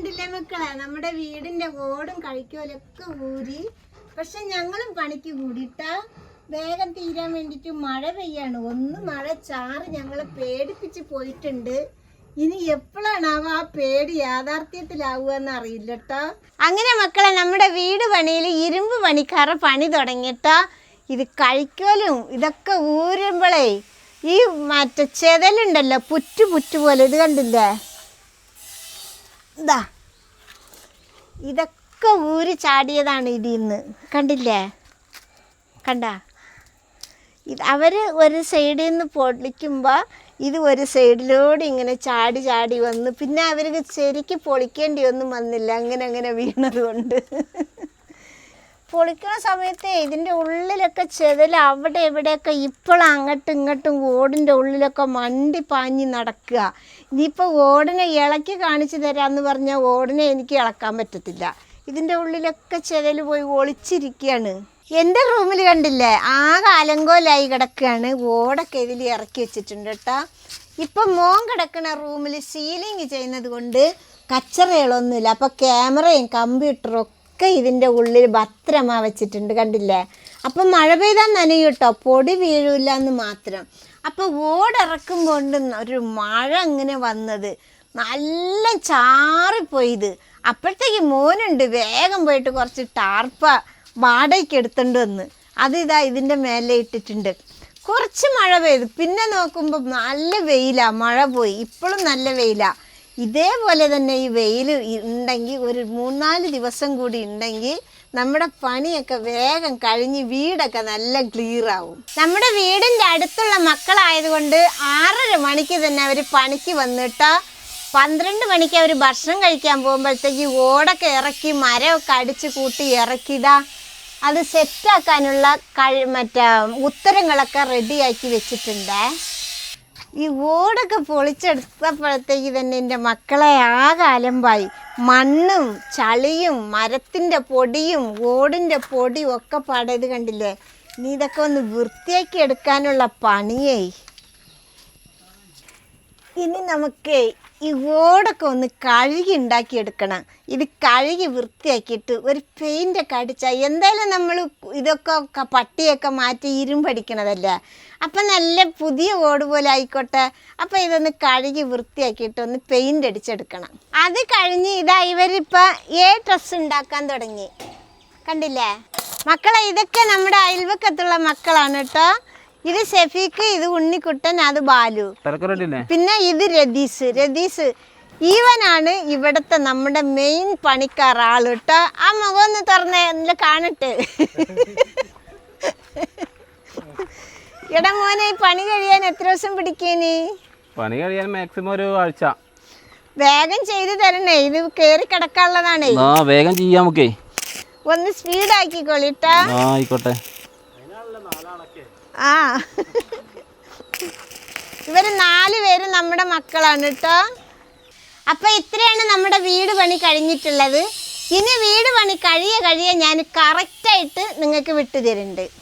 കണ്ടില്ലേ മക്കളെ, നമ്മുടെ വീടിന്റെ ഓടും കഴിക്കോലൊക്കെ ഊരി. പക്ഷെ ഞങ്ങളും പണിക്ക് കൂടിയിട്ടാ വേഗം തീരാൻ വേണ്ടിട്ട് മഴ പെയ്യാണ്. ഒന്ന് മഴ ചാറ് ഞങ്ങളെ പേടിപ്പിച്ച് പോയിട്ടുണ്ട്. ഇനി എപ്പോഴാണാവോ ആ പേടി യാഥാർത്ഥ്യത്തിലാവുകയെന്ന് അറിയില്ല കേട്ടോ. അങ്ങനെ മക്കളെ, നമ്മുടെ വീട് പണിയിൽ ഇരുമ്പ് പണിക്കാര പണി തുടങ്ങിയിട്ടാ. ഇത് കഴിക്കലും ഇതൊക്കെ ഊരുമ്പോഴേ ഈ മറ്റേ ചെതലുണ്ടല്ലോ, പുറ്റ് പോലെ, ഇത് കണ്ടില്ലേ, ഇതാ ഇതൊക്കെ ഊരി ചാടിയതാണ് ഇതിന്ന്. കണ്ടില്ലേ, കണ്ട ഇത് അവർ ഒരു സൈഡിൽ നിന്ന് പൊളിക്കുമ്പോൾ ഇത് ഒരു സൈഡിലൂടെ ഇങ്ങനെ ചാടി ചാടി വന്ന്, പിന്നെ അവർക്ക് ശരിക്കും പൊളിക്കേണ്ടി ഒന്നും വന്നില്ല, അങ്ങനെ വീണത് കൊണ്ട്. പൊളിക്കുന്ന സമയത്ത് ഇതിൻ്റെ ഉള്ളിലൊക്കെ ചെതൽ അവിടെ എവിടെയൊക്കെ ഇപ്പോഴും അങ്ങോട്ടും ഇങ്ങോട്ടും ഓടിൻ്റെ ഉള്ളിലൊക്കെ മണ്ടി പാഞ്ഞ് നടക്കുക. ഇനിയിപ്പോൾ ഓടിനെ ഇളക്കി കാണിച്ചു തരാമെന്ന് പറഞ്ഞാൽ ഓടിനെ എനിക്ക് ഇളക്കാൻ പറ്റത്തില്ല. ഇതിൻ്റെ ഉള്ളിലൊക്കെ ചെതൽ പോയി ഒളിച്ചിരിക്കുകയാണ്. എൻ്റെ റൂമിൽ കണ്ടില്ലേ, ആകെ അലങ്കോലായി കിടക്കുകയാണ്. ഓടൊക്കെ ഇതിൽ ഇറക്കി വെച്ചിട്ടുണ്ട് കേട്ടോ. ഇപ്പം മോൻ കിടക്കുന്ന റൂമിൽ സീലിങ് ചെയ്യുന്നത് കൊണ്ട് കച്ചറകളൊന്നുമില്ല. അപ്പോൾ ക്യാമറയും കമ്പ്യൂട്ടറും ഒക്കെ ഇതിൻ്റെ ഉള്ളിൽ ഭദ്രമാ വെച്ചിട്ടുണ്ട്, കണ്ടില്ലേ. അപ്പം മഴ പെയ്താൽ നനയും കേട്ടോ, പൊടി വീഴില്ല എന്ന് മാത്രം. അപ്പോൾ ഓടിറക്കുമ്പോൾ ഒരു മഴ ഇങ്ങനെ വന്നത് നല്ല ചാറിപ്പോയത്. അപ്പോഴത്തേക്ക് മോനുണ്ട് വേഗം പോയിട്ട് കുറച്ച് ടാർപ്പ വാടകയ്ക്ക് എടുത്തുകൊണ്ട് വന്ന് അതിതാ ഇതിൻ്റെ മേലെ ഇട്ടിട്ടുണ്ട്. കുറച്ച് മഴ പെയ്തു, പിന്നെ നോക്കുമ്പോൾ നല്ല വെയിലാണ്. മഴ പോയി, ഇപ്പോഴും നല്ല വെയിലാണ്. ഇതേപോലെ തന്നെ ഈ വെയിൽ ഉണ്ടെങ്കിൽ ഒരു 3-4 ദിവസം കൂടി ഉണ്ടെങ്കിൽ നമ്മുടെ പണിയൊക്കെ വേഗം കഴിഞ്ഞ് വീടൊക്കെ നല്ല ക്ലിയർ ആവും. നമ്മുടെ വീടിൻ്റെ അടുത്തുള്ള മക്കളായതുകൊണ്ട് 6:30 മണിക്ക് തന്നെ അവർ പണിക്ക് വന്നിട്ടാ. 12 മണിക്ക് അവർ ഭക്ഷണം കഴിക്കാൻ പോകുമ്പോഴത്തേക്ക് ഓടൊക്കെ ഇറക്കി മരമൊക്കെ അടിച്ച് കൂട്ടി ഇറക്കിയിടാ. അത് സെറ്റാക്കാനുള്ള മറ്റേ ഉത്തരങ്ങളൊക്കെ റെഡിയാക്കി വെച്ചിട്ടുണ്ട്. ഈ ഓടൊക്കെ പൊളിച്ചെടുത്തപ്പോഴത്തേക്ക് തന്നെ എൻ്റെ മക്കളെ ആകെ അലമ്പായി. മണ്ണും ചളിയും മരത്തിൻ്റെ പൊടിയും ഓടിൻ്റെ പൊടിയും ഒക്കെ പാടത് കണ്ടില്ലേ. ഇനി ഇതൊക്കെ ഒന്ന് വൃത്തിയാക്കി എടുക്കാനുള്ള പണിയേ. ഇനി നമുക്ക് ഈ ഓടൊക്കെ ഒന്ന് കഴുകി ഉണ്ടാക്കിയെടുക്കണം. ഇത് കഴുകി വൃത്തിയാക്കിയിട്ട് ഒരു പെയിൻ്റൊക്കെ അടിച്ചാൽ, എന്തായാലും നമ്മൾ ഇതൊക്കെ പട്ടിയൊക്കെ മാറ്റി ഇരുമ്പടിക്കണതല്ലേ, അപ്പം നല്ല പുതിയ ഓട് പോലെ ആയിക്കോട്ടെ. അപ്പം ഇതൊന്ന് കഴുകി വൃത്തിയാക്കിയിട്ട് ഒന്ന് പെയിൻ്റ് അടിച്ചെടുക്കണം. അത് കഴിഞ്ഞ് ഇതാ ഇവരിപ്പോൾ ഡ്രസ്സ് ഉണ്ടാക്കാൻ തുടങ്ങി, കണ്ടില്ലേ മക്കളെ. ഇതൊക്കെ നമ്മുടെ അയൽവക്കത്തുള്ള മക്കളാണ് കേട്ടോ. ഇത് ഷെഫീക്ക്, ഇത് ഉണ്ണിക്കുട്ടൻ, അത് ബാലു, പിന്നെ ഇത് രതീസ്. ഈവനാണ് ഇവിടുത്തെ നമ്മുടെ മെയിൻ പണിക്കാർ ആള് കേട്ടോ. ആ മുഖം ഒന്ന് തുറന്നേ, എന്നിട്ട് കാണട്ടെ. എടാ മോനെ, ഈ പണി കഴിയാൻ എത്ര ദിവസം പിടിക്കേനി? പണി കഴിയാൻ മാക്സിമം ഒരു ആഴ്ച. വേഗം ചെയ്തു തരണേ, ഇത് കേറി കിടക്കാനുള്ളതാണേ. വേഗം ചെയ്യാം, നമുക്ക് ഒന്ന് സ്പീഡ് ആക്കിക്കോളിട്ടാ. ആയിക്കോട്ടെ. ആ, ഇവര് 4 പേരും നമ്മുടെ മക്കളാണ് കേട്ടോ. അപ്പൊ ഇത്രയാണ് നമ്മുടെ വീട് പണി കഴിഞ്ഞിട്ടുള്ളത്. ഇനി വീട് പണി കഴിയെ ഞാൻ കറക്റ്റായിട്ട് നിങ്ങൾക്ക് വിട്ടുതരുന്നുണ്ട്.